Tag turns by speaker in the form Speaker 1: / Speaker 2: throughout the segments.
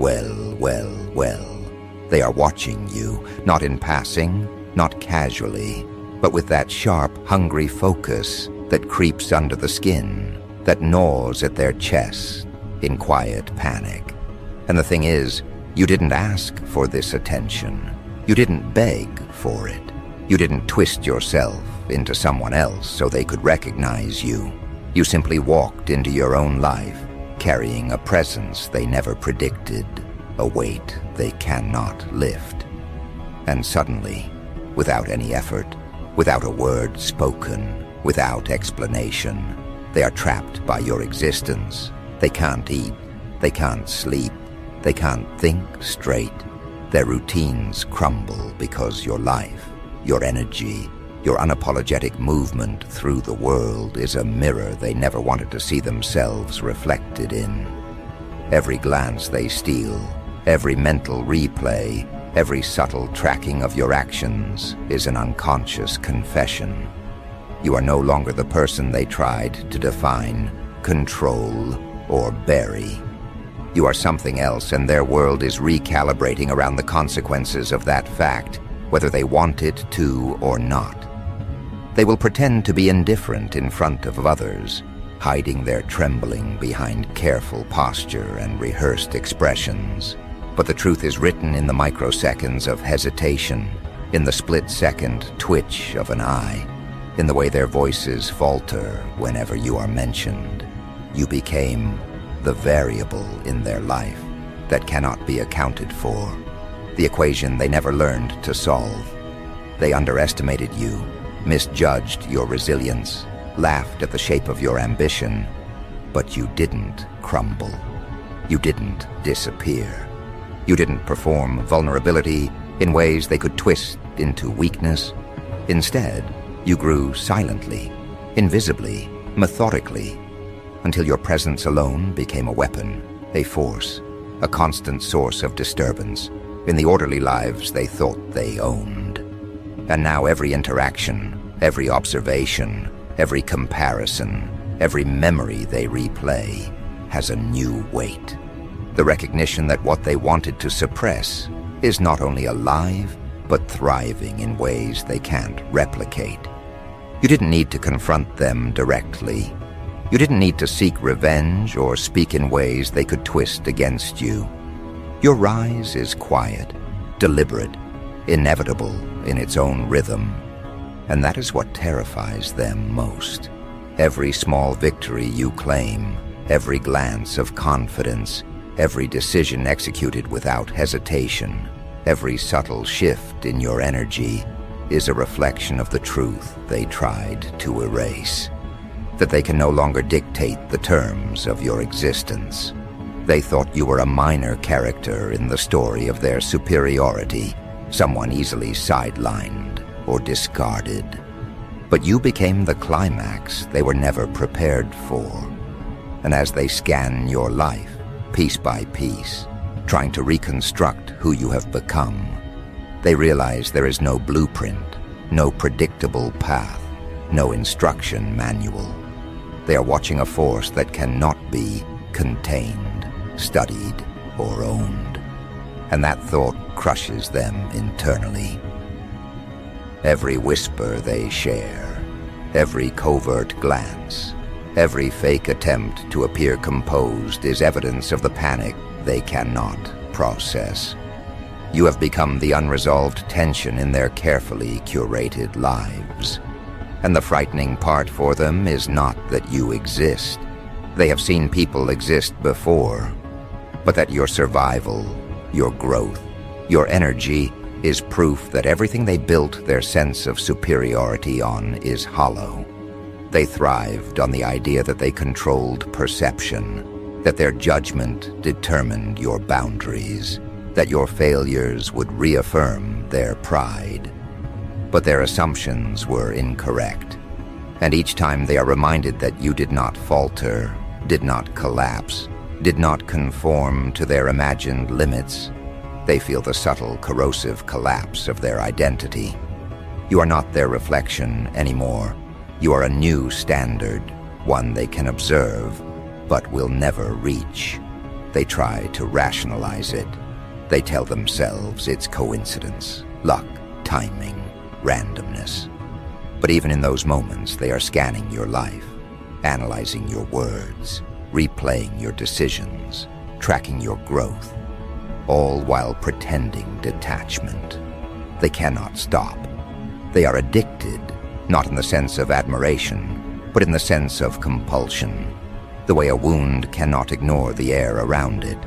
Speaker 1: well. They are watching you, not in passing, not casually, but with that sharp, hungry focus that creeps under the skin, that gnaws at their chest in quiet panic. And the thing is, you didn't ask for this attention. You didn't beg for it. You didn't twist yourself into someone else so they could recognize you. You simply walked into your own life, carrying a presence they never predicted, a weight they cannot lift. And suddenly, without any effort, without a word spoken, without explanation, they are trapped by your existence. They can't eat, they can't sleep, they can't think straight. Their routines crumble because your life, your energy, your unapologetic movement through the world is a mirror they never wanted to see themselves reflected in. Every glance they steal, every mental replay, every subtle tracking of your actions is an unconscious confession. You are no longer the person they tried to define, control, or bury. You are something else, and their world is recalibrating around the consequences of that fact, whether they want it to or not. They will pretend to be indifferent in front of others, hiding their trembling behind careful posture and rehearsed expressions. But the truth is written in the microseconds of hesitation, in the split-second twitch of an eye, in the way their voices falter whenever you are mentioned. You became the variable in their life that cannot be accounted for, the equation they never learned to solve. They underestimated you, misjudged your resilience, laughed at the shape of your ambition, but you didn't crumble. You didn't disappear. You didn't perform vulnerability in ways they could twist into weakness. Instead, you grew silently, invisibly, methodically, until your presence alone became a weapon, a force, a constant source of disturbance in the orderly lives they thought they owned. And now every interaction, every observation, every comparison, every memory they replay has a new weight. The recognition that what they wanted to suppress is not only alive, but thriving in ways they can't replicate. You didn't need to confront them directly. You didn't need to seek revenge or speak in ways they could twist against you. Your rise is quiet, deliberate, inevitable in its own rhythm, and that is what terrifies them most. Every small victory you claim, every glance of confidence, every decision executed without hesitation, every subtle shift in your energy is a reflection of the truth they tried to erase. That they can no longer dictate the terms of your existence. They thought you were a minor character in the story of their superiority, someone easily sidelined or discarded. But you became the climax they were never prepared for. And as they scan your life, piece by piece, trying to reconstruct who you have become, they realize there is no blueprint, no predictable path, no instruction manual. They are watching a force that cannot be contained, studied, or owned. And that thought crushes them internally. Every whisper they share, every covert glance, every fake attempt to appear composed is evidence of the panic they cannot process. You have become the unresolved tension in their carefully curated lives. And the frightening part for them is not that you exist. They have seen people exist before, but that your survival, your growth, your energy is proof that everything they built their sense of superiority on is hollow. They thrived on the idea that they controlled perception, that their judgment determined your boundaries, that your failures would reaffirm their pride. But their assumptions were incorrect, and each time they are reminded that you did not falter, did not collapse, did not conform to their imagined limits, they feel the subtle, corrosive collapse of their identity. You are not their reflection anymore. You are a new standard, one they can observe, but will never reach. They try to rationalize it. They tell themselves it's coincidence, luck, timing, randomness. But even in those moments, they are scanning your life, analyzing your words, replaying your decisions, tracking your growth, all while pretending detachment. They cannot stop. They are addicted, not in the sense of admiration, but in the sense of compulsion, the way a wound cannot ignore the air around it.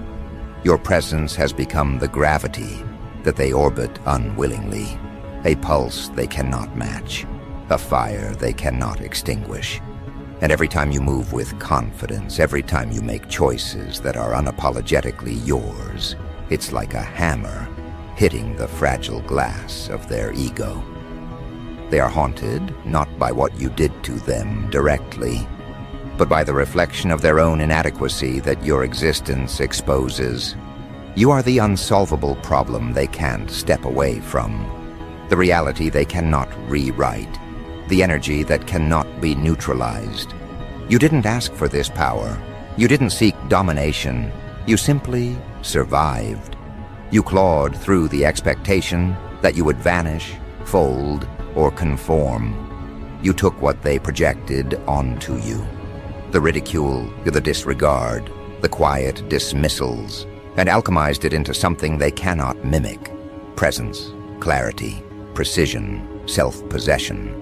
Speaker 1: Your presence has become the gravity that they orbit unwillingly, a pulse they cannot match, a fire they cannot extinguish. And every time you move with confidence, every time you make choices that are unapologetically yours, it's like a hammer hitting the fragile glass of their ego. They are haunted not by what you did to them directly, but by the reflection of their own inadequacy that your existence exposes. You are the unsolvable problem they can't step away from, the reality they cannot rewrite, the energy that cannot be neutralized. You didn't ask for this power. You didn't seek domination. You simply survived. You clawed through the expectation that you would vanish, fold, or conform. You took what they projected onto you. The ridicule, the disregard, the quiet dismissals, and alchemized it into something they cannot mimic. Presence, clarity, precision, self-possession.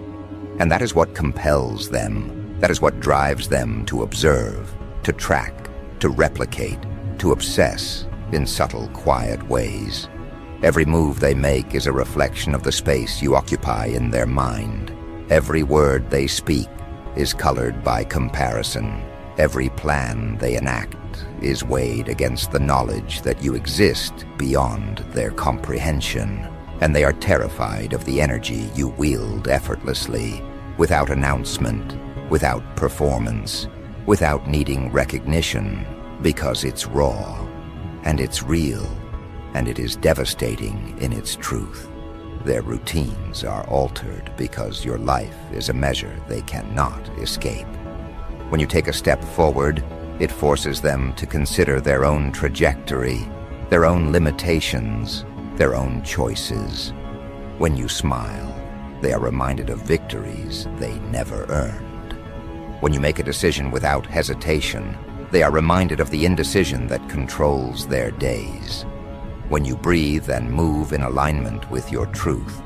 Speaker 1: And that is what compels them. That is what drives them to observe, to track, to replicate, to obsess in subtle, quiet ways. Every move they make is a reflection of the space you occupy in their mind. Every word they speak is colored by comparison. Every plan they enact is weighed against the knowledge that you exist beyond their comprehension. And they are terrified of the energy you wield effortlessly, without announcement, without performance, without needing recognition, because it's raw, and it's real, and it is devastating in its truth. Their routines are altered because your life is a measure they cannot escape. When you take a step forward, it forces them to consider their own trajectory, their own limitations, their own choices. When you smile, they are reminded of victories they never earned. When you make a decision without hesitation, they are reminded of the indecision that controls their days. When you breathe and move in alignment with your truth,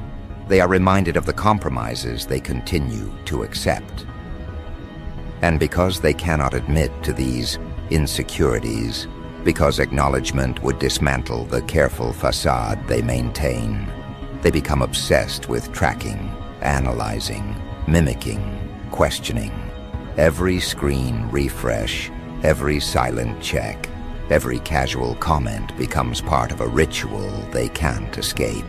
Speaker 1: they are reminded of the compromises they continue to accept. And because they cannot admit to these insecurities, because acknowledgement would dismantle the careful facade they maintain, they become obsessed with tracking, analyzing, mimicking, questioning. Every screen refresh, every silent check, every casual comment becomes part of a ritual they can't escape.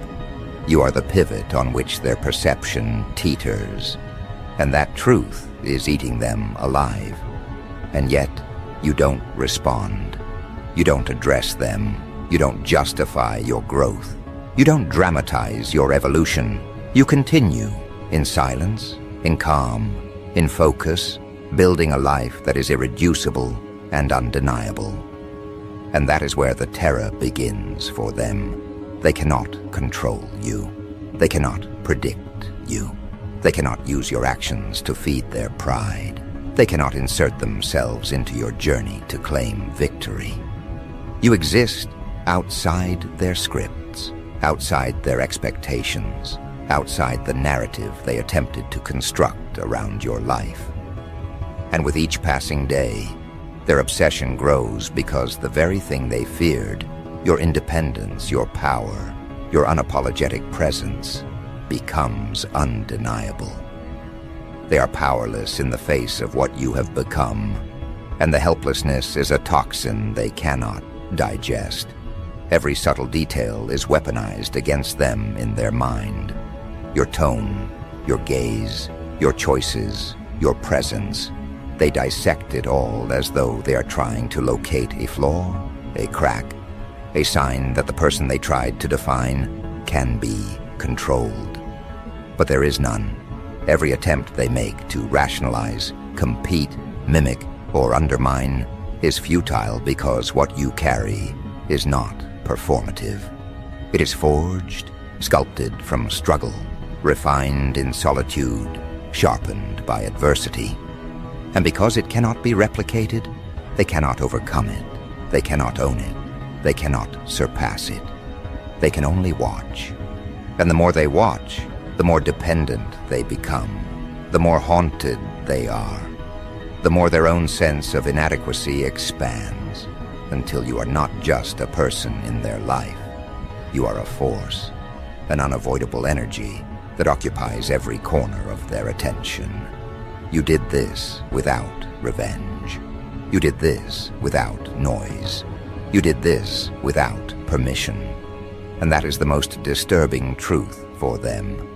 Speaker 1: You are the pivot on which their perception teeters, and that truth is eating them alive. And yet, you don't respond. You don't address them. You don't justify your growth. You don't dramatize your evolution. You continue in silence, in calm, in focus, building a life that is irreducible and undeniable. And that is where the terror begins for them. They cannot control you. They cannot predict you. They cannot use your actions to feed their pride. They cannot insert themselves into your journey to claim victory. You exist outside their scripts, outside their expectations, outside the narrative they attempted to construct around your life. And with each passing day, their obsession grows because the very thing they feared, your independence, your power, your unapologetic presence, becomes undeniable. They are powerless in the face of what you have become, and the helplessness is a toxin they cannot digest. Every subtle detail is weaponized against them in their mind. Your tone, your gaze, your choices, your presence. They dissect it all as though they are trying to locate a flaw, a crack, a sign that the person they tried to define can be controlled. But there is none. Every attempt they make to rationalize, compete, mimic, or undermine is futile because what you carry is not performative. It is forged, sculpted from struggle, refined in solitude, sharpened by adversity. And because it cannot be replicated, they cannot overcome it, they cannot own it, they cannot surpass it. They can only watch. And the more they watch, the more dependent they become, the more haunted they are, the more their own sense of inadequacy expands, until you are not just a person in their life. You are a force, an unavoidable energy that occupies every corner of their attention. You did this without revenge. You did this without noise. You did this without permission. And that is the most disturbing truth for them.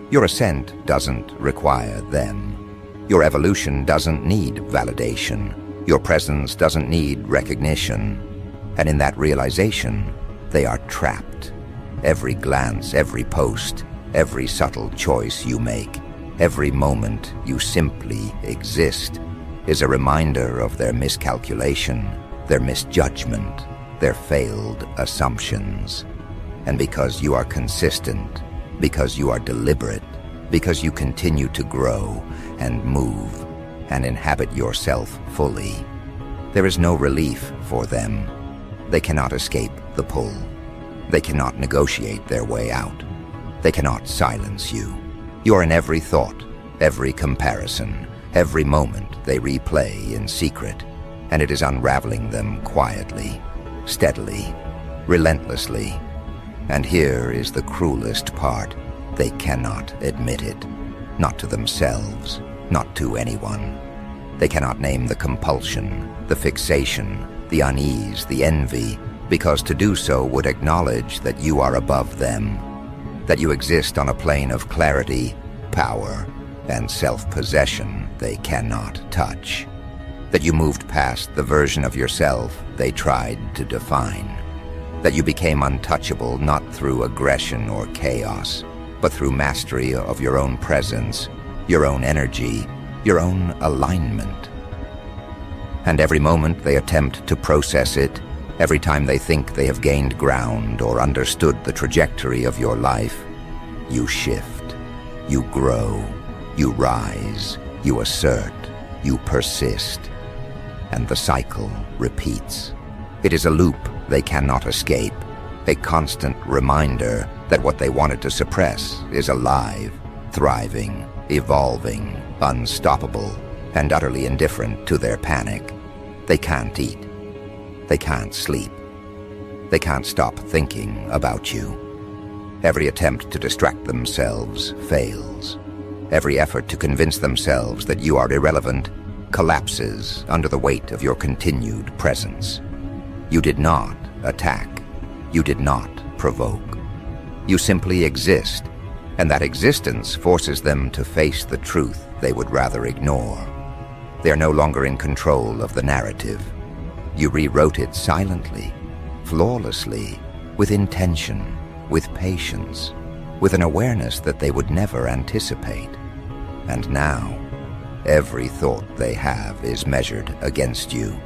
Speaker 1: Your ascent doesn't require them. Your evolution doesn't need validation. Your presence doesn't need recognition. And in that realization, they are trapped. Every glance, every post, every subtle choice you make, every moment you simply exist, is a reminder of their miscalculation, their misjudgment, their failed assumptions. And because you are consistent, because you are deliberate, because you continue to grow and move and inhabit yourself fully, there is no relief for them. They cannot escape the pull. They cannot negotiate their way out. They cannot silence you. You are in every thought, every comparison, every moment they replay in secret, and it is unraveling them quietly, steadily, relentlessly. And here is the cruelest part. They cannot admit it. Not to themselves, not to anyone. They cannot name the compulsion, the fixation, the unease, the envy, because to do so would acknowledge that you are above them, that you exist on a plane of clarity, power, and self-possession they cannot touch, that you moved past the version of yourself they tried to define, that you became untouchable not through aggression or chaos, but through mastery of your own presence, your own energy, your own alignment. And every moment they attempt to process it, every time they think they have gained ground or understood the trajectory of your life, you shift, you grow, you rise, you assert, you persist, and the cycle repeats. It is a loop they cannot escape, a constant reminder that what they wanted to suppress is alive, thriving, evolving, unstoppable, and utterly indifferent to their panic. They can't eat. They can't sleep. They can't stop thinking about you. Every attempt to distract themselves fails. Every effort to convince themselves that you are irrelevant collapses under the weight of your continued presence. You did not attack. You did not provoke. You simply exist, and that existence forces them to face the truth they would rather ignore. They are no longer in control of the narrative. You rewrote it silently, flawlessly, with intention, with patience, with an awareness that they would never anticipate. And now, every thought they have is measured against you.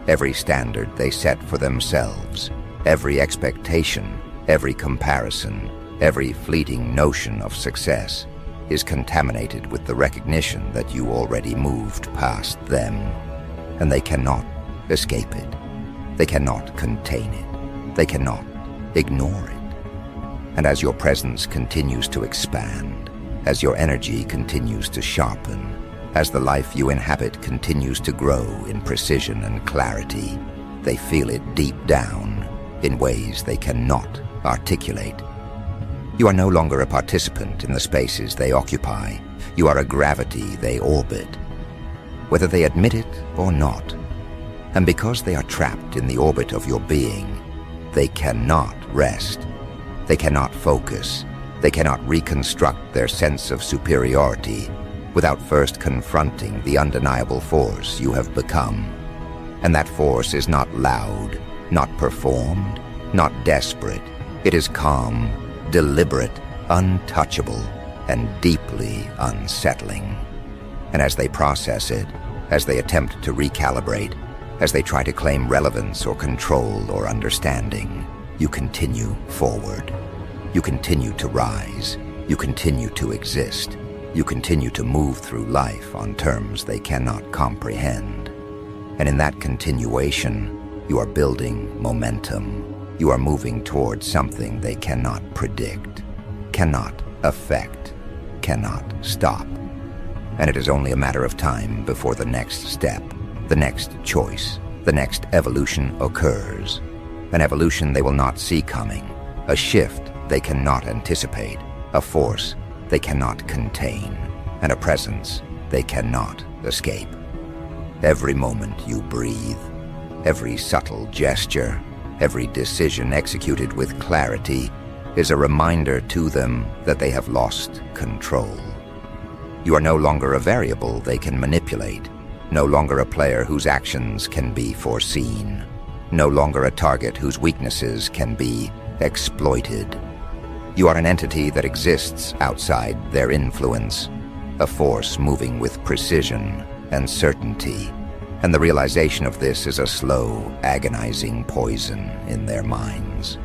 Speaker 1: Every standard they set for themselves, every expectation, every comparison, every fleeting notion of success is contaminated with the recognition that you already moved past them, and they cannot escape it. They cannot contain it. They cannot ignore it. And as your presence continues to expand, as your energy continues to sharpen, as the life you inhabit continues to grow in precision and clarity, they feel it deep down in ways they cannot articulate. You are no longer a participant in the spaces they occupy. You are a gravity they orbit, whether they admit it or not. And because they are trapped in the orbit of your being, they cannot rest. They cannot focus. They cannot reconstruct their sense of superiority without first confronting the undeniable force you have become. And that force is not loud, not performed, not desperate. It is calm, deliberate, untouchable, and deeply unsettling. And as they process it, as they attempt to recalibrate, as they try to claim relevance or control or understanding, you continue forward. You continue to rise. You continue to exist. You continue to move through life on terms they cannot comprehend. And in that continuation, you are building momentum. You are moving towards something they cannot predict, cannot affect, cannot stop. And it is only a matter of time before the next step, the next choice, the next evolution occurs. An evolution they will not see coming, a shift they cannot anticipate, a force they cannot contain, and a presence they cannot escape. Every moment you breathe, every subtle gesture, every decision executed with clarity is a reminder to them that they have lost control. You are no longer a variable they can manipulate, no longer a player whose actions can be foreseen, no longer a target whose weaknesses can be exploited. You are an entity that exists outside their influence, a force moving with precision and certainty, and the realization of this is a slow, agonizing poison in their minds.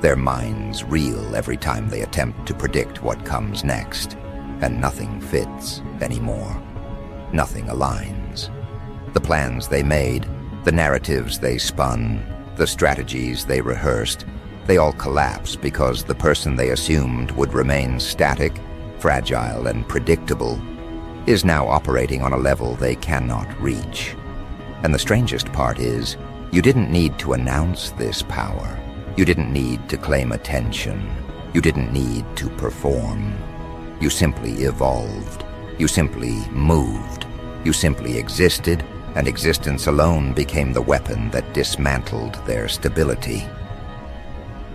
Speaker 1: Their minds reel every time they attempt to predict what comes next, and nothing fits anymore. Nothing aligns. The plans they made, the narratives they spun, the strategies they rehearsed, they all collapse because the person they assumed would remain static, fragile, and predictable is now operating on a level they cannot reach. And the strangest part is, you didn't need to announce this power. You didn't need to claim attention. You didn't need to perform. You simply evolved. You simply moved. You simply existed, and existence alone became the weapon that dismantled their stability.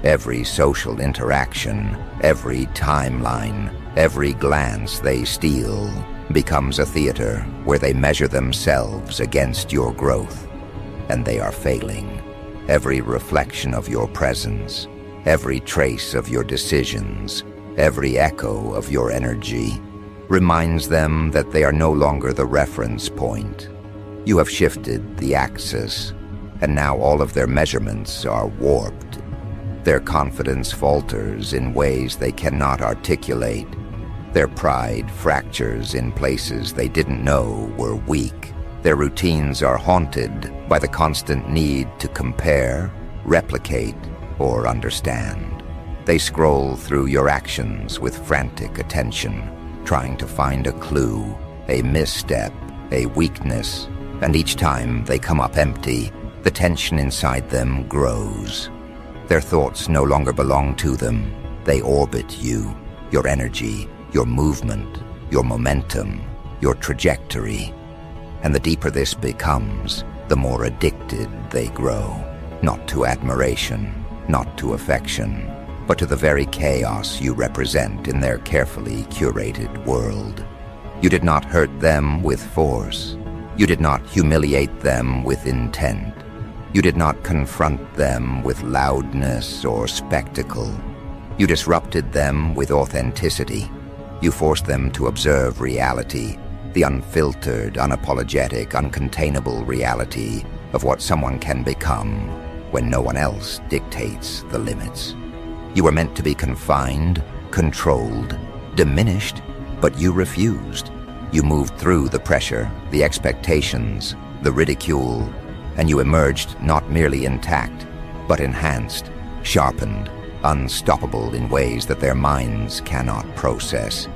Speaker 1: Every social interaction, every timeline, every glance they steal becomes a theater where they measure themselves against your growth, and they are failing. Every reflection of your presence, every trace of your decisions, every echo of your energy reminds them that they are no longer the reference point. You have shifted the axis, and now all of their measurements are warped. Their confidence falters in ways they cannot articulate. Their pride fractures in places they didn't know were weak. Their routines are haunted by the constant need to compare, replicate, or understand. They scroll through your actions with frantic attention, trying to find a clue, a misstep, a weakness, and each time they come up empty, the tension inside them grows. Their thoughts no longer belong to them. They orbit you, your energy, your movement, your momentum, your trajectory. And the deeper this becomes, the more addicted they grow, not to admiration, not to affection, but to the very chaos you represent in their carefully curated world. You did not hurt them with force. You did not humiliate them with intent. You did not confront them with loudness or spectacle. You disrupted them with authenticity. You forced them to observe reality, the unfiltered, unapologetic, uncontainable reality of what someone can become when no one else dictates the limits. You were meant to be confined, controlled, diminished, but you refused. You moved through the pressure, the expectations, the ridicule, and you emerged not merely intact, but enhanced, sharpened, unstoppable in ways that their minds cannot process.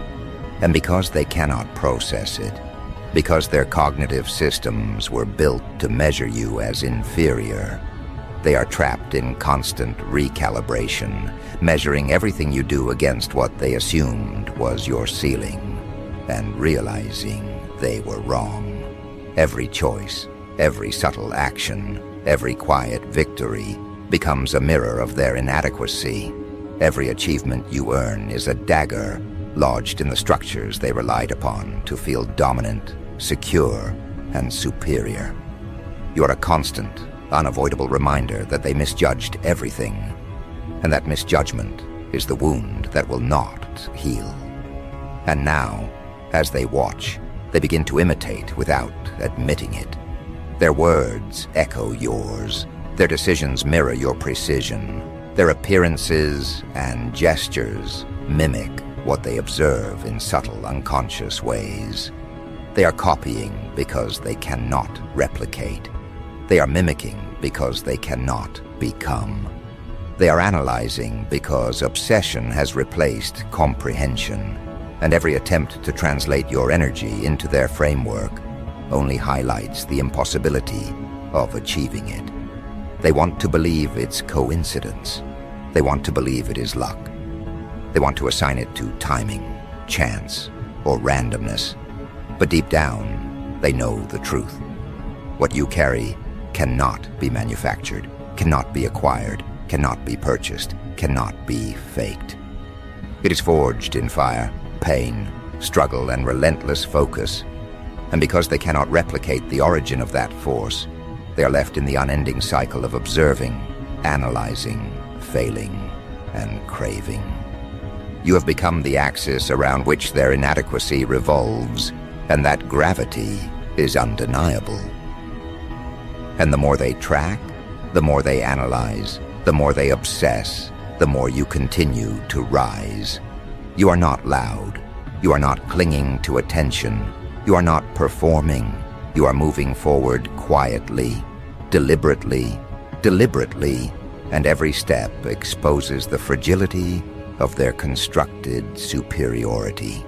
Speaker 1: And because they cannot process it, because their cognitive systems were built to measure you as inferior, they are trapped in constant recalibration, measuring everything you do against what they assumed was your ceiling, and realizing they were wrong. Every choice, every subtle action, every quiet victory becomes a mirror of their inadequacy. Every achievement you earn is a dagger lodged in the structures they relied upon to feel dominant, secure, and superior. You are a constant, unavoidable reminder that they misjudged everything, and that misjudgment is the wound that will not heal. And now, as they watch, they begin to imitate without admitting it. Their words echo yours. Their decisions mirror your precision. Their appearances and gestures mimic what they observe in subtle, unconscious ways. They are copying because they cannot replicate. They are mimicking because they cannot become. They are analyzing because obsession has replaced comprehension, and every attempt to translate your energy into their framework only highlights the impossibility of achieving it. They want to believe it's coincidence. They want to believe it is luck. They want to assign it to timing, chance, or randomness. But deep down, they know the truth. What you carry cannot be manufactured, cannot be acquired, cannot be purchased, cannot be faked. It is forged in fire, pain, struggle, and relentless focus. And because they cannot replicate the origin of that force, they are left in the unending cycle of observing, analyzing, failing, and craving. You have become the axis around which their inadequacy revolves, and that gravity is undeniable. And the more they track, the more they analyze, the more they obsess, the more you continue to rise. You are not loud. You are not clinging to attention. You are not performing. You are moving forward quietly, deliberately, and every step exposes the fragility of their constructed superiority.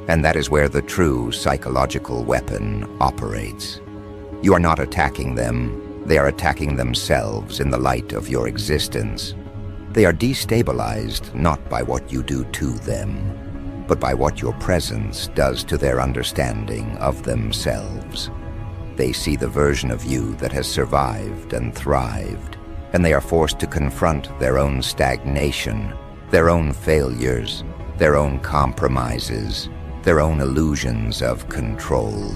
Speaker 1: And that is where the true psychological weapon operates. You are not attacking them. They are attacking themselves in the light of your existence. They are destabilized not by what you do to them, but by what your presence does to their understanding of themselves. They see the version of you that has survived and thrived, and they are forced to confront their own stagnation, their own failures, their own compromises, their own illusions of control.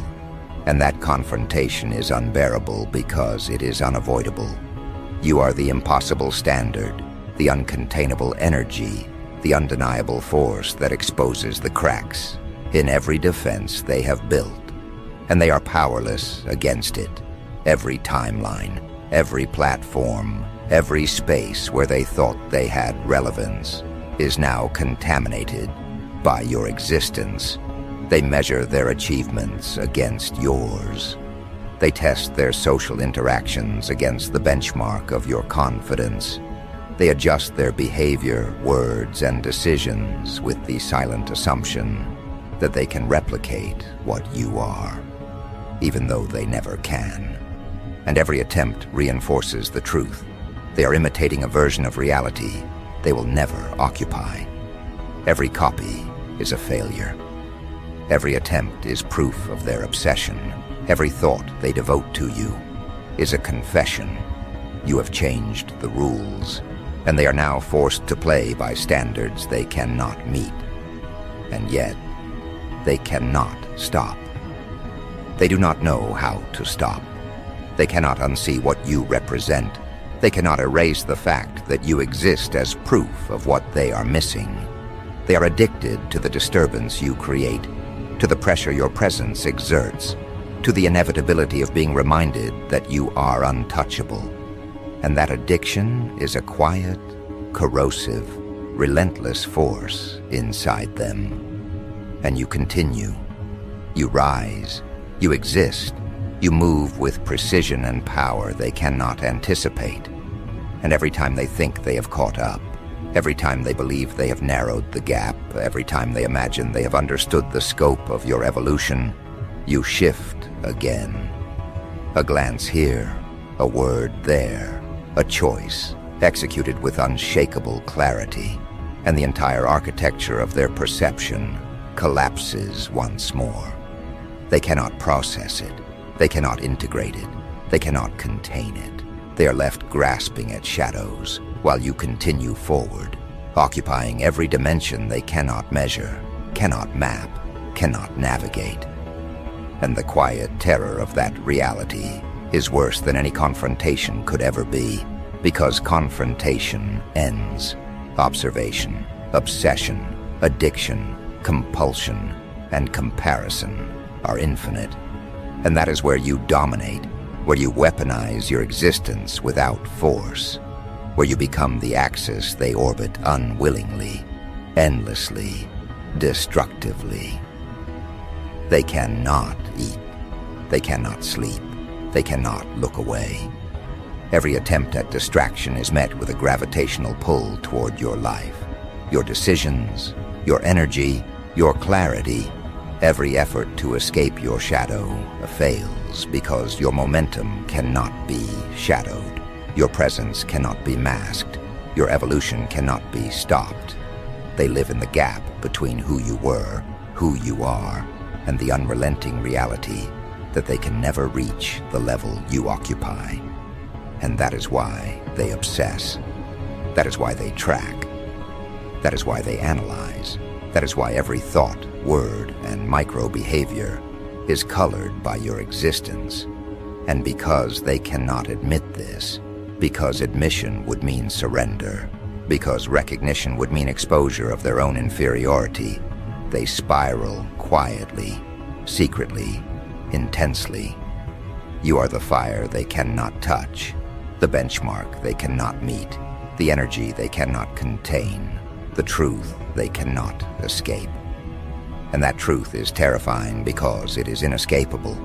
Speaker 1: And that confrontation is unbearable because it is unavoidable. You are the impossible standard, the uncontainable energy, the undeniable force that exposes the cracks in every defense they have built. And they are powerless against it. Every timeline, every platform, every space where they thought they had relevance is now contaminated by your existence. They measure their achievements against yours. They test their social interactions against the benchmark of your confidence. They adjust their behavior, words, and decisions with the silent assumption that they can replicate what you are, even though they never can. And every attempt reinforces the truth. They are imitating a version of reality they will never occupy. Every copy is a failure. Every attempt is proof of their obsession. Every thought they devote to you is a confession. You have changed the rules, and they are now forced to play by standards they cannot meet. And yet, they cannot stop. They do not know how to stop. They cannot unsee what you represent. They cannot erase the fact that you exist as proof of what they are missing. They are addicted to the disturbance you create, to the pressure your presence exerts, to the inevitability of being reminded that you are untouchable. And that addiction is a quiet, corrosive, relentless force inside them. And you continue. You rise. You exist. You move with precision and power they cannot anticipate. And every time they think they have caught up, every time they believe they have narrowed the gap, every time they imagine they have understood the scope of your evolution, you shift again. A glance here, a word there, a choice executed with unshakable clarity, and the entire architecture of their perception collapses once more. They cannot process it. They cannot integrate it. They cannot contain it. They are left grasping at shadows while you continue forward, occupying every dimension they cannot measure, cannot map, cannot navigate. And the quiet terror of that reality is worse than any confrontation could ever be, because confrontation ends. Observation, obsession, addiction, compulsion, and comparison are infinite. And that is where you dominate. where you weaponize your existence without force, where you become the axis they orbit unwillingly, endlessly, destructively. They cannot eat. They cannot sleep. They cannot look away. Every attempt at distraction is met with a gravitational pull toward your life, your decisions, your energy, your clarity. Every effort to escape your shadow fails because your momentum cannot be shadowed. Your presence cannot be masked. Your evolution cannot be stopped. They live in the gap between who you were, who you are, and the unrelenting reality that they can never reach the level you occupy. And that is why they obsess. That is why they track. That is why they analyze. That is why every thought, word, and micro-behavior is colored by your existence. And because they cannot admit this, because admission would mean surrender, because recognition would mean exposure of their own inferiority, they spiral quietly, secretly, intensely. You are the fire they cannot touch, the benchmark they cannot meet, the energy they cannot contain, the truth they cannot escape. And that truth is terrifying because it is inescapable.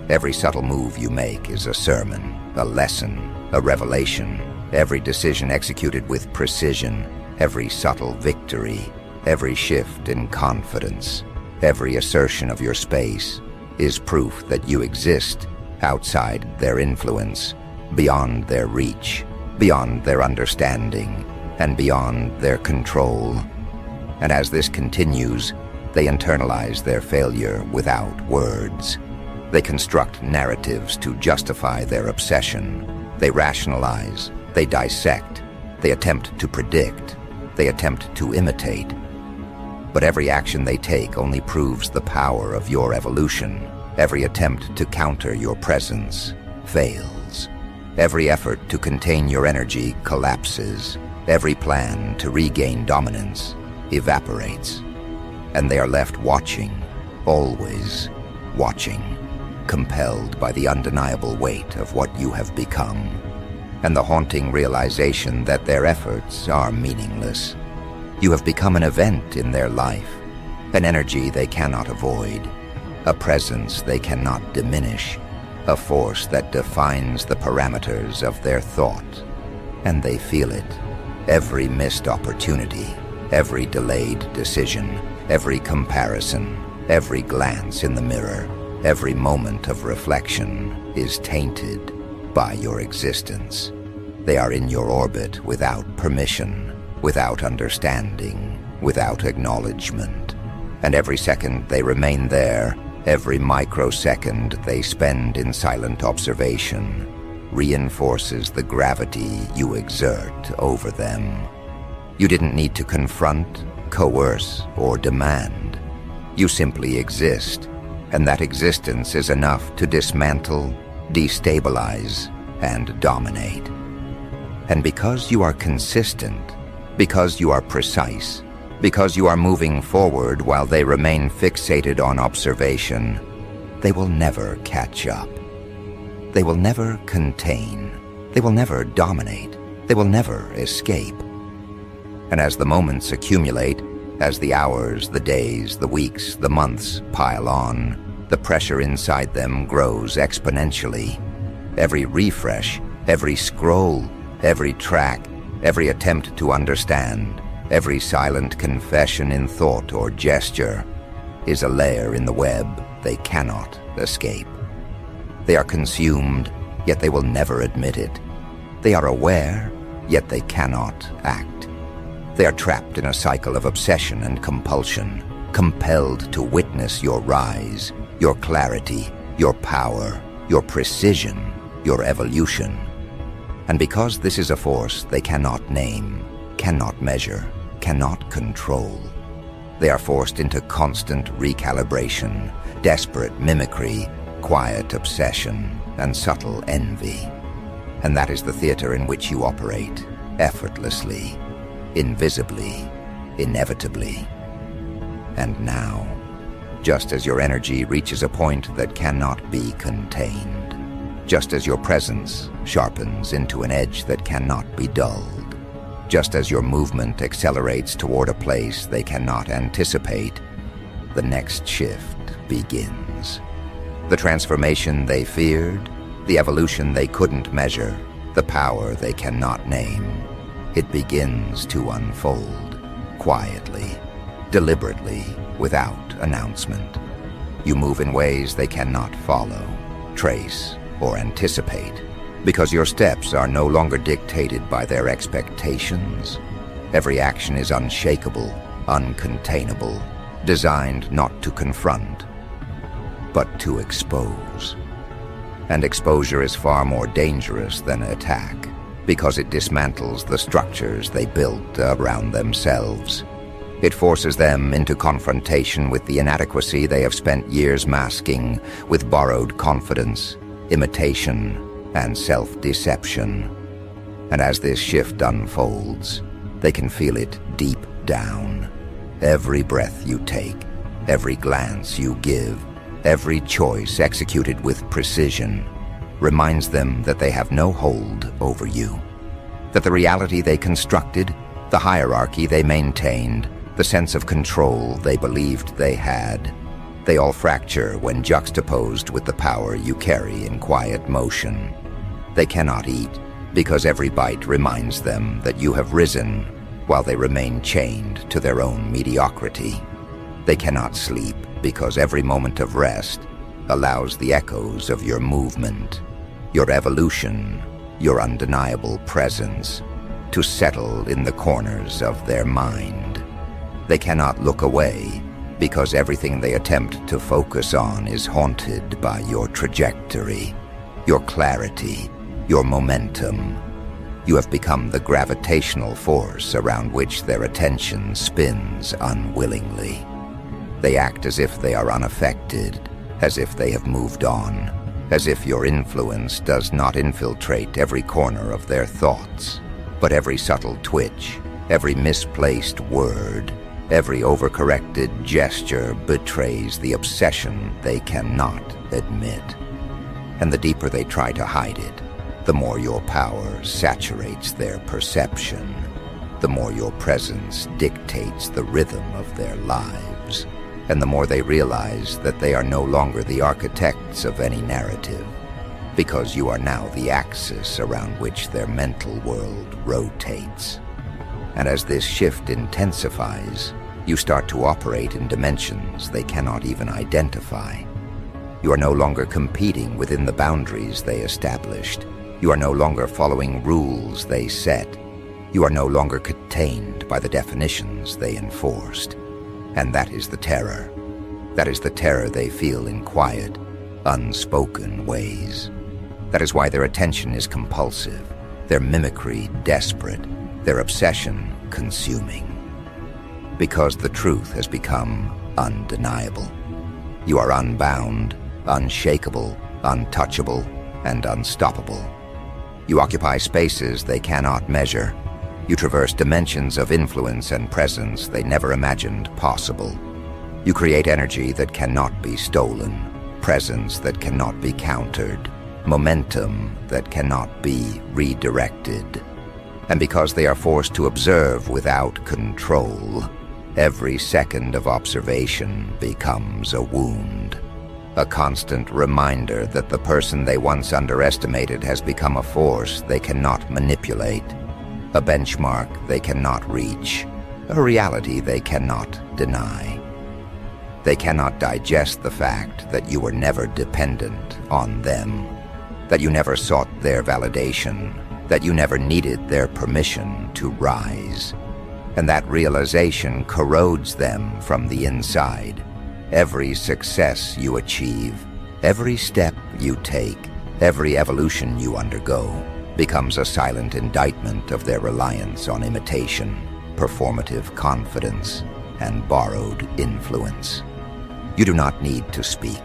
Speaker 1: Every subtle move you make is a sermon, a lesson, a revelation. Every decision executed with precision, every subtle victory, every shift in confidence, every assertion of your space is proof that you exist outside their influence, beyond their reach, beyond their understanding, and beyond their control. And as this continues, they internalize their failure without words. They construct narratives to justify their obsession. They rationalize, they dissect, they attempt to predict, they attempt to imitate. But every action they take only proves the power of your evolution. Every attempt to counter your presence fails. Every effort to contain your energy collapses. Every plan to regain dominance evaporates. And they are left watching, always watching, compelled by the undeniable weight of what you have become, and the haunting realization that their efforts are meaningless. You have become an event in their life, an energy they cannot avoid, a presence they cannot diminish, a force that defines the parameters of their thought. And they feel it. Every missed opportunity, every delayed decision, every comparison, every glance in the mirror, every moment of reflection is tainted by your existence. They are in your orbit without permission, without understanding, without acknowledgement. And every second they remain there, every microsecond they spend in silent observation, reinforces the gravity you exert over them. You didn't need to confront, coerce, or demand. You simply exist, and that existence is enough to dismantle, destabilize, and dominate. And because you are consistent, because you are precise, because you are moving forward while they remain fixated on observation, they will never catch up. They will never contain. They will never dominate. They will never escape. And as the moments accumulate, as the hours, the days, the weeks, the months pile on, the pressure inside them grows exponentially. Every refresh, every scroll, every track, every attempt to understand, every silent confession in thought or gesture is a layer in the web they cannot escape. They are consumed, yet they will never admit it. They are aware, yet they cannot act. They are trapped in a cycle of obsession and compulsion, compelled to witness your rise, your clarity, your power, your precision, your evolution. And because this is a force they cannot name, cannot measure, cannot control, they are forced into constant recalibration, desperate mimicry, quiet obsession, and subtle envy. And that is the theater in which you operate, effortlessly, invisibly, inevitably. And now, just as your energy reaches a point that cannot be contained, just as your presence sharpens into an edge that cannot be dulled, just as your movement accelerates toward a place they cannot anticipate, the next shift begins. The transformation they feared, the evolution they couldn't measure, the power they cannot name. It begins to unfold, quietly, deliberately, without announcement. You move in ways they cannot follow, trace, or anticipate, because your steps are no longer dictated by their expectations. Every action is unshakable, uncontainable, designed not to confront, but to expose. And exposure is far more dangerous than attack, because it dismantles the structures they built around themselves. It forces them into confrontation with the inadequacy they have spent years masking with borrowed confidence, imitation, and self-deception. And as this shift unfolds, they can feel it deep down. Every breath you take, every glance you give, every choice executed with precision reminds them that they have no hold over you, that the reality they constructed, the hierarchy they maintained, the sense of control they believed they had, they all fracture when juxtaposed with the power you carry in quiet motion. They cannot eat because every bite reminds them that you have risen while they remain chained to their own mediocrity. They cannot sleep because every moment of rest allows the echoes of your movement, your evolution, your undeniable presence to settle in the corners of their mind. They cannot look away because everything they attempt to focus on is haunted by your trajectory, your clarity, your momentum. You have become the gravitational force around which their attention spins unwillingly. They act as if they are unaffected, as if they have moved on, as if your influence does not infiltrate every corner of their thoughts, but every subtle twitch, every misplaced word, every overcorrected gesture betrays the obsession they cannot admit. And the deeper they try to hide it, the more your power saturates their perception, the more your presence dictates the rhythm of their lives, and the more they realize that they are no longer the architects of any narrative, because you are now the axis around which their mental world rotates. And as this shift intensifies, you start to operate in dimensions they cannot even identify. You are no longer competing within the boundaries they established. You are no longer following rules they set. You are no longer contained by the definitions they enforced. And that is the terror. That is the terror they feel in quiet, unspoken ways. That is why their attention is compulsive, their mimicry desperate, their obsession consuming. Because the truth has become undeniable. You are unbound, unshakable, untouchable, and unstoppable. You occupy spaces they cannot measure. You traverse dimensions of influence and presence they never imagined possible. You create energy that cannot be stolen, presence that cannot be countered, momentum that cannot be redirected. And because they are forced to observe without control, every second of observation becomes a wound, a constant reminder that the person they once underestimated has become a force they cannot manipulate, a benchmark they cannot reach, a reality they cannot deny. They cannot digest the fact that you were never dependent on them, that you never sought their validation, that you never needed their permission to rise. And that realization corrodes them from the inside. Every success you achieve, every step you take, every evolution you undergo becomes a silent indictment of their reliance on imitation, performative confidence, and borrowed influence. You do not need to speak.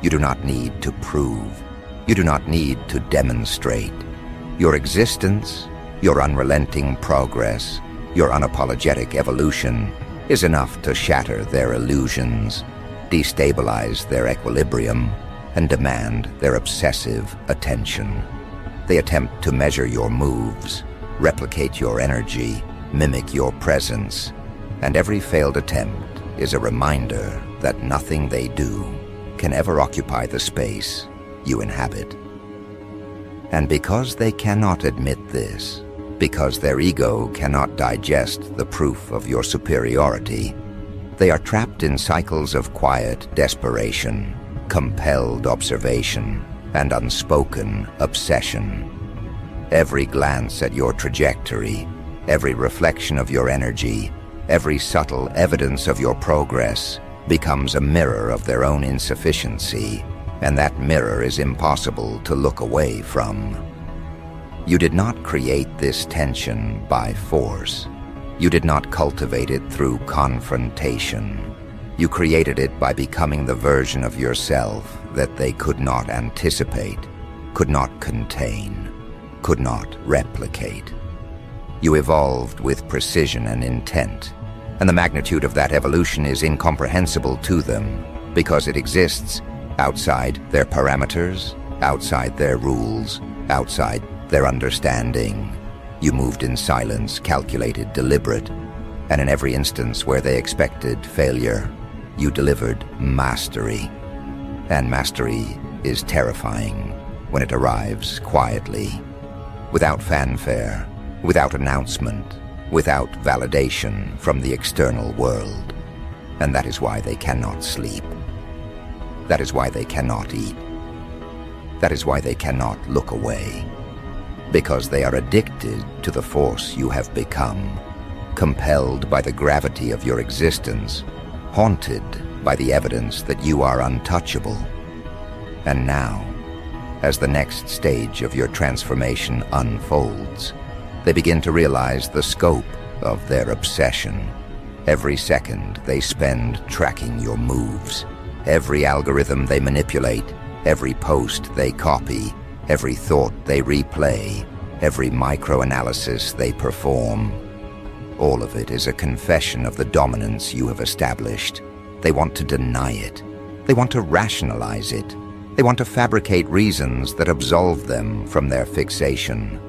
Speaker 1: You do not need to prove. You do not need to demonstrate. Your existence, your unrelenting progress, your unapologetic evolution is enough to shatter their illusions, destabilize their equilibrium, and demand their obsessive attention. They attempt to measure your moves, replicate your energy, mimic your presence, and every failed attempt is a reminder that nothing they do can ever occupy the space you inhabit. And because they cannot admit this, because their ego cannot digest the proof of your superiority, they are trapped in cycles of quiet desperation, compelled observation, and unspoken obsession. Every glance at your trajectory, every reflection of your energy, every subtle evidence of your progress becomes a mirror of their own insufficiency, and that mirror is impossible to look away from. You did not create this tension by force. You did not cultivate it through confrontation. You created it by becoming the version of yourself that they could not anticipate, could not contain, could not replicate. You evolved with precision and intent, and the magnitude of that evolution is incomprehensible to them because it exists outside their parameters, outside their rules, outside their understanding. You moved in silence, calculated, deliberate, and in every instance where they expected failure, you delivered mastery. And mastery is terrifying when it arrives quietly, without fanfare, without announcement, without validation from the external world. And that is why they cannot sleep. That is why they cannot eat. That is why they cannot look away. Because they are addicted to the force you have become, compelled by the gravity of your existence, haunted by the evidence that you are untouchable. And now, as the next stage of your transformation unfolds, they begin to realize the scope of their obsession. Every second they spend tracking your moves, every algorithm they manipulate, every post they copy, every thought they replay, every micro-analysis they perform. All of it is a confession of the dominance you have established. They want to deny it. They want to rationalize it. They want to fabricate reasons that absolve them from their fixation.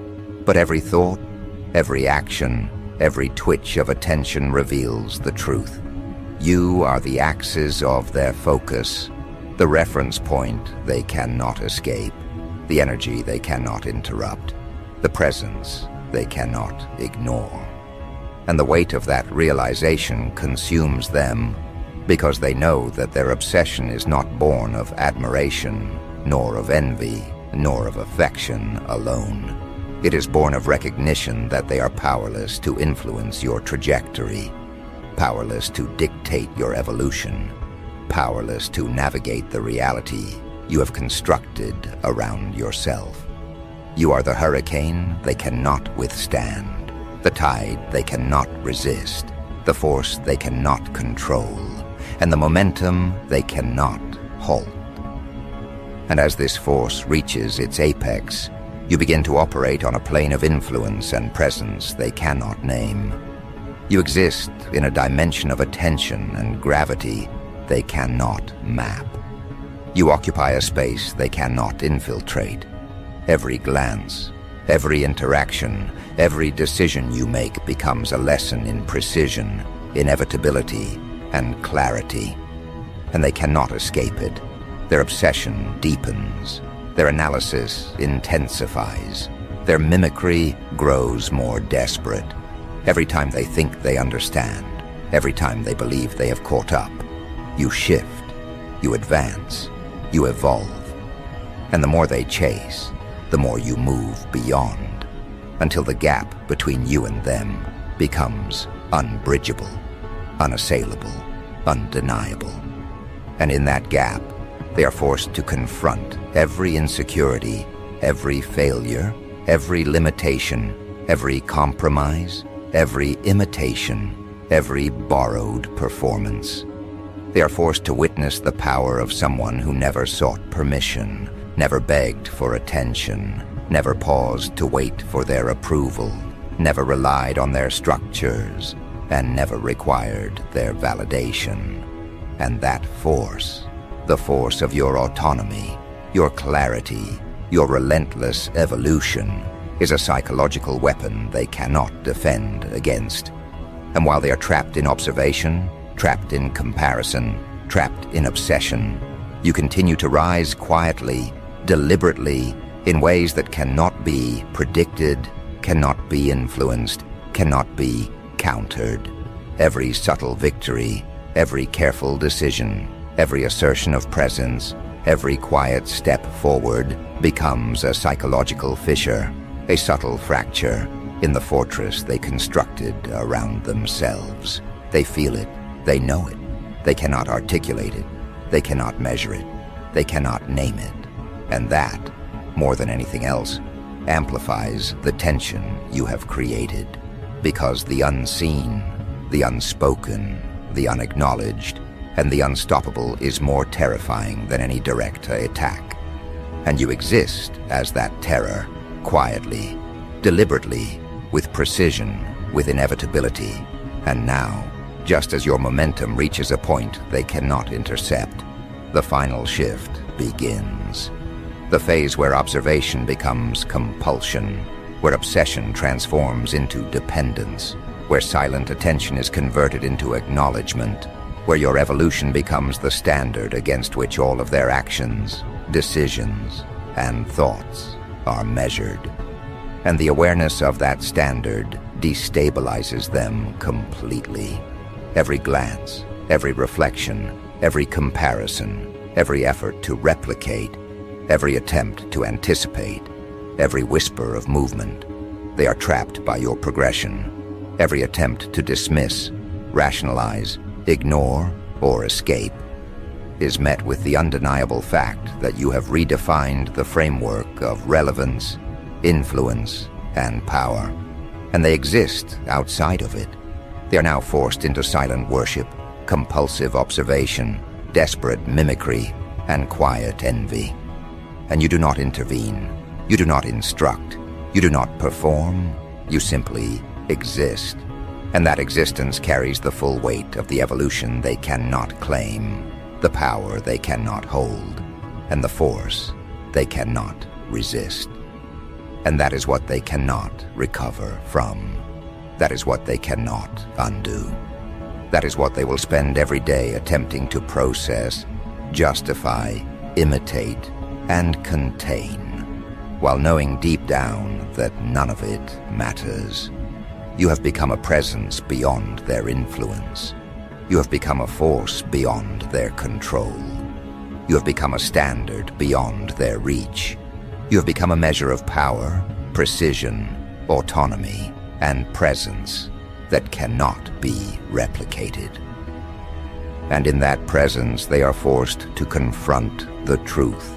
Speaker 1: But every thought, every action, every twitch of attention reveals the truth. You are the axis of their focus, the reference point they cannot escape, the energy they cannot interrupt, the presence they cannot ignore. And the weight of that realization consumes them because they know that their obsession is not born of admiration, nor of envy, nor of affection alone. It is born of recognition that they are powerless to influence your trajectory, powerless to dictate your evolution, powerless to navigate the reality you have constructed around yourself. You are the hurricane they cannot withstand, the tide they cannot resist, the force they cannot control, and the momentum they cannot halt. And as this force reaches its apex, you begin to operate on a plane of influence and presence they cannot name. You exist in a dimension of attention and gravity they cannot map. You occupy a space they cannot infiltrate. Every glance, every interaction, every decision you make becomes a lesson in precision, inevitability, and clarity. And they cannot escape it. Their obsession deepens. Their analysis intensifies. Their mimicry grows more desperate. Every time they think they understand, every time they believe they have caught up, you shift, you advance, you evolve. And the more they chase, the more you move beyond, until the gap between you and them becomes unbridgeable, unassailable, undeniable. And in that gap, they are forced to confront every insecurity, every failure, every limitation, every compromise, every imitation, every borrowed performance. They are forced to witness the power of someone who never sought permission, never begged for attention, never paused to wait for their approval, never relied on their structures, and never required their validation. And that force The force of your autonomy, your clarity, your relentless evolution is a psychological weapon they cannot defend against. And while they are trapped in observation, trapped in comparison, trapped in obsession, you continue to rise quietly, deliberately, in ways that cannot be predicted, cannot be influenced, cannot be countered. Every subtle victory, every careful decision, every assertion of presence, every quiet step forward becomes a psychological fissure, a subtle fracture in the fortress they constructed around themselves. They feel it, they know it, they cannot articulate it, they cannot measure it, they cannot name it. And that, more than anything else, amplifies the tension you have created. Because the unseen, the unspoken, the unacknowledged, and the unstoppable is more terrifying than any direct attack. And you exist as that terror, quietly, deliberately, with precision, with inevitability. And now, just as your momentum reaches a point they cannot intercept, the final shift begins. The phase where observation becomes compulsion, where obsession transforms into dependence, where silent attention is converted into acknowledgement, where your evolution becomes the standard against which all of their actions, decisions, and thoughts are measured. And the awareness of that standard destabilizes them completely. Every glance, every reflection, every comparison, every effort to replicate, every attempt to anticipate, every whisper of movement, they are trapped by your progression. Every attempt to dismiss, rationalize, ignore, or escape is met with the undeniable fact that you have redefined the framework of relevance, influence, and power, and they exist outside of it. They are now forced into silent worship, compulsive observation, desperate mimicry, and quiet envy. And you do not intervene, you do not instruct, you do not perform, you simply exist. And that existence carries the full weight of the evolution they cannot claim, the power they cannot hold, and the force they cannot resist. And that is what they cannot recover from. That is what they cannot undo. That is what they will spend every day attempting to process, justify, imitate, and contain, while knowing deep down that none of it matters. You have become a presence beyond their influence. You have become a force beyond their control. You have become a standard beyond their reach. You have become a measure of power, precision, autonomy, and presence that cannot be replicated. And in that presence, they are forced to confront the truth.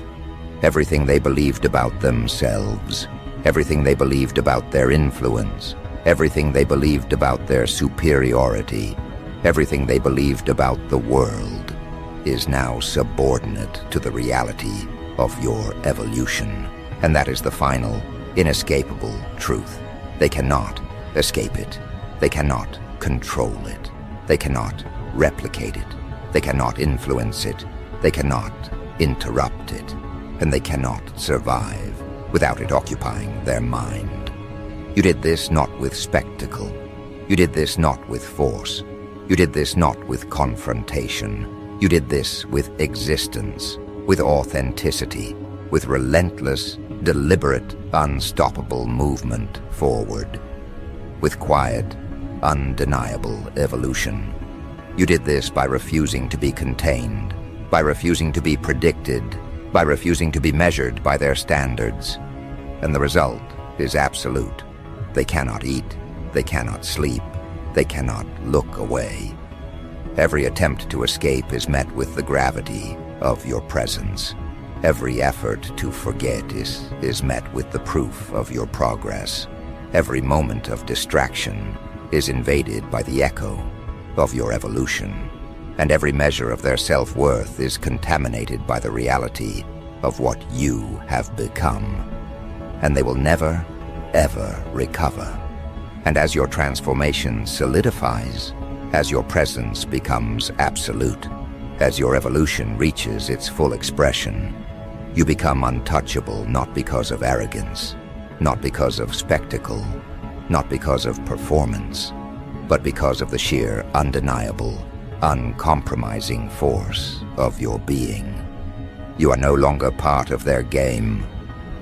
Speaker 1: Everything they believed about themselves, everything they believed about their influence, everything they believed about their superiority, everything they believed about the world is now subordinate to the reality of your evolution. And that is the final, inescapable truth. They cannot escape it. They cannot control it. They cannot replicate it. They cannot influence it. They cannot interrupt it. And they cannot survive without it occupying their mind. You did this not with spectacle. You did this not with force. You did this not with confrontation. You did this with existence, with authenticity, with relentless, deliberate, unstoppable movement forward, with quiet, undeniable evolution. You did this by refusing to be contained, by refusing to be predicted, by refusing to be measured by their standards. And the result is absolute. They cannot eat, they cannot sleep, they cannot look away. Every attempt to escape is met with the gravity of your presence. Every effort to forget is met with the proof of your progress. Every moment of distraction is invaded by the echo of your evolution. And every measure of their self-worth is contaminated by the reality of what you have become. And they will never, ever recover. And as your transformation solidifies, as your presence becomes absolute, As your evolution reaches its full expression, you become untouchable not because of arrogance, not because of spectacle, not because of performance, but because of the sheer, undeniable, uncompromising force of your being. You are no longer part of their game.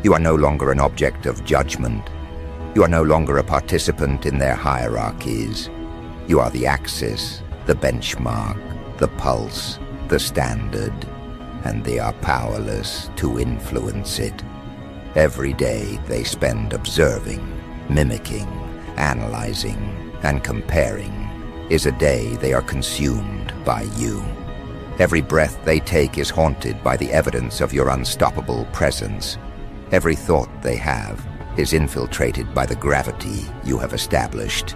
Speaker 1: You are no longer an object of judgment. You are no longer a participant in their hierarchies. You are the axis, the benchmark, the pulse, the standard, and they are powerless to influence it. Every day they spend observing, mimicking, analyzing, and comparing is a day they are consumed by you. Every breath they take is haunted by the evidence of your unstoppable presence. Every thought they have is infiltrated by the gravity you have established.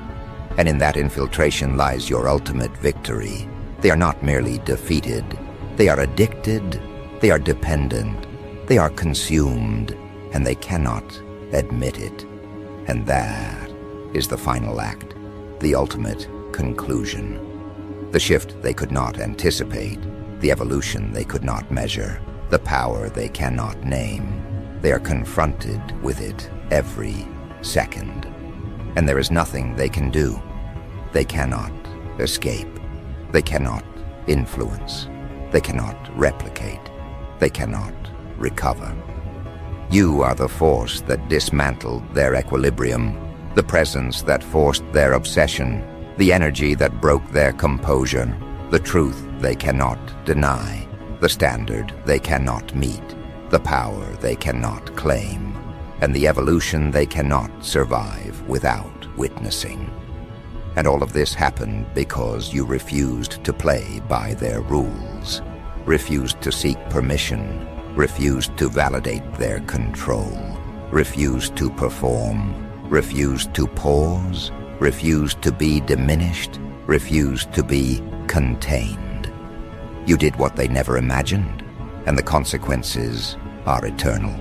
Speaker 1: And in that infiltration lies your ultimate victory. They are not merely defeated. They are addicted. They are dependent. They are consumed, and they cannot admit it. And that is the final act, the ultimate conclusion. The shift they could not anticipate, the evolution they could not measure, the power they cannot name. They are confronted with it every second. And there is nothing they can do. They cannot escape. They cannot influence. They cannot replicate. They cannot recover. You are the force that dismantled their equilibrium, the presence that forced their obsession, the energy that broke their composure, the truth they cannot deny, the standard they cannot meet, the power they cannot claim, and the evolution they cannot survive without witnessing. And all of this happened because you refused to play by their rules, refused to seek permission, refused to validate their control, refused to perform, refused to pause, refused to be diminished, refused to be contained. You did what they never imagined, and the consequences are eternal.